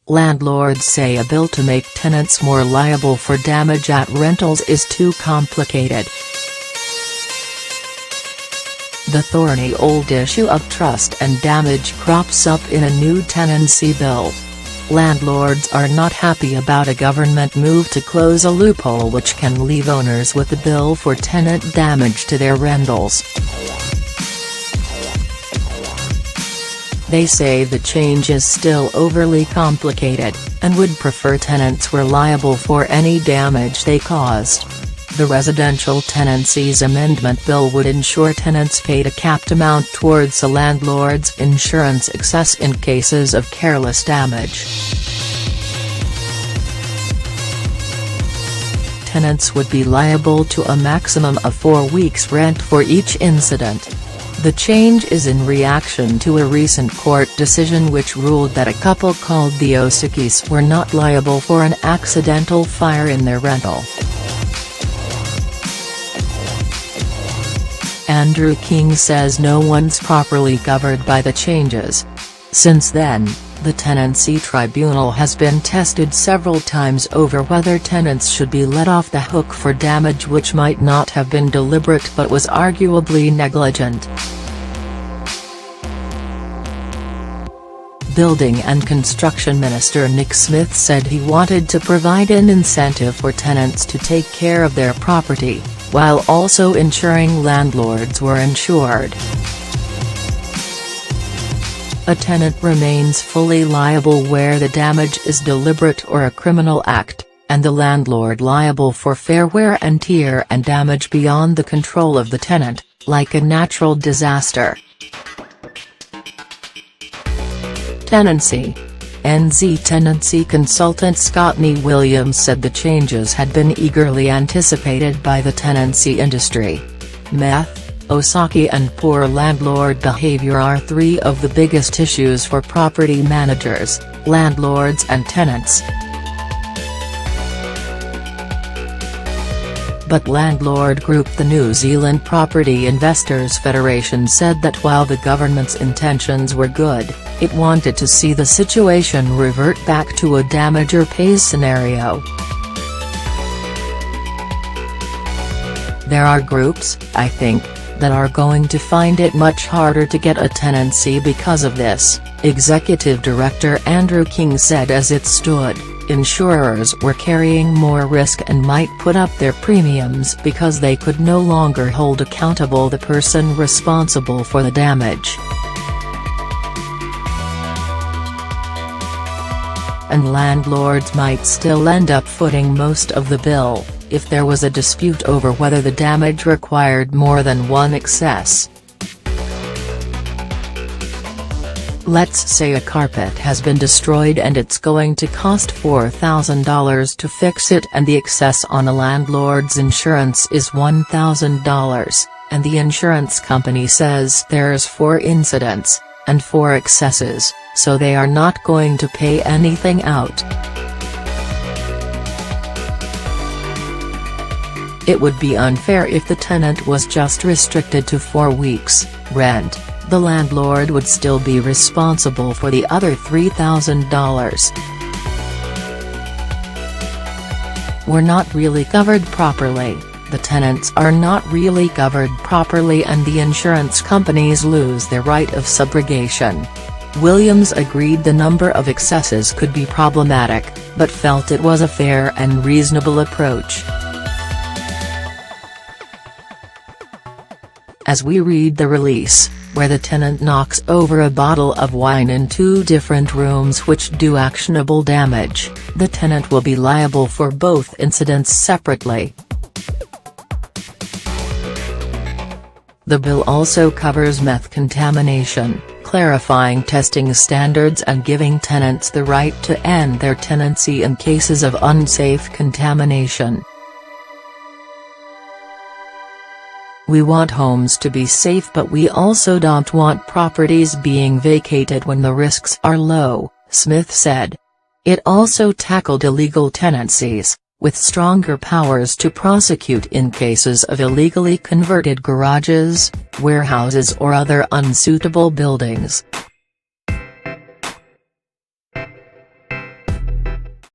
Landlords say a bill to make tenants more liable for damage at rentals is too complicated. The thorny old issue of trust and damage crops up in a new tenancy bill. Landlords are not happy about a government move to close a loophole which can leave owners with a bill for tenant damage to their rentals. They say the change is still overly complicated, and would prefer tenants were liable for any damage they caused. The Residential Tenancies Amendment Bill would ensure tenants paid a capped amount towards a landlord's insurance excess in cases of careless damage. Tenants would be liable to a maximum of 4 weeks' rent for each incident. The change is in reaction to a recent court decision which ruled that a couple called the Osikis were not liable for an accidental fire in their rental. Andrew King says no one's properly covered by the changes. Since then, the Tenancy Tribunal has been tested several times over whether tenants should be let off the hook for damage which might not have been deliberate but was arguably negligent. Building and Construction Minister Nick Smith said he wanted to provide an incentive for tenants to take care of their property, while also ensuring landlords were insured. A tenant remains fully liable where the damage is deliberate or a criminal act, and the landlord liable for fair wear and tear and damage beyond the control of the tenant, like a natural disaster. Tenancy. NZ tenancy consultant Scottney Williams said the changes had been eagerly anticipated by the tenancy industry. Meth, Osaki and poor landlord behavior are three of the biggest issues for property managers, landlords and tenants. But landlord group the New Zealand Property Investors Federation said that while the government's intentions were good, it wanted to see the situation revert back to a damage or pays scenario. There are groups, I think, that are going to find it much harder to get a tenancy because of this, Executive Director Andrew King said. As it stood, insurers were carrying more risk and might put up their premiums because they could no longer hold accountable the person responsible for the damage. And landlords might still end up footing most of the bill, if there was a dispute over whether the damage required more than one excess. Let's say a carpet has been destroyed and it's going to cost $4,000 to fix it and the excess on a landlord's insurance is $1,000, and the insurance company says there's 4 incidents, and 4 excesses, so they are not going to pay anything out. It would be unfair if the tenant was just restricted to 4 weeks' rent. The landlord would still be responsible for the other $3,000. We're not really covered properly, the tenants are not really covered properly, and the insurance companies lose their right of subrogation. Williams agreed the number of excesses could be problematic, but felt it was a fair and reasonable approach. As we read the release, where the tenant knocks over a bottle of wine in 2 different rooms which do actionable damage, the tenant will be liable for both incidents separately. The bill also covers meth contamination, clarifying testing standards and giving tenants the right to end their tenancy in cases of unsafe contamination. We want homes to be safe, but we also don't want properties being vacated when the risks are low, Smith said. It also tackled illegal tenancies, with stronger powers to prosecute in cases of illegally converted garages, warehouses or other unsuitable buildings.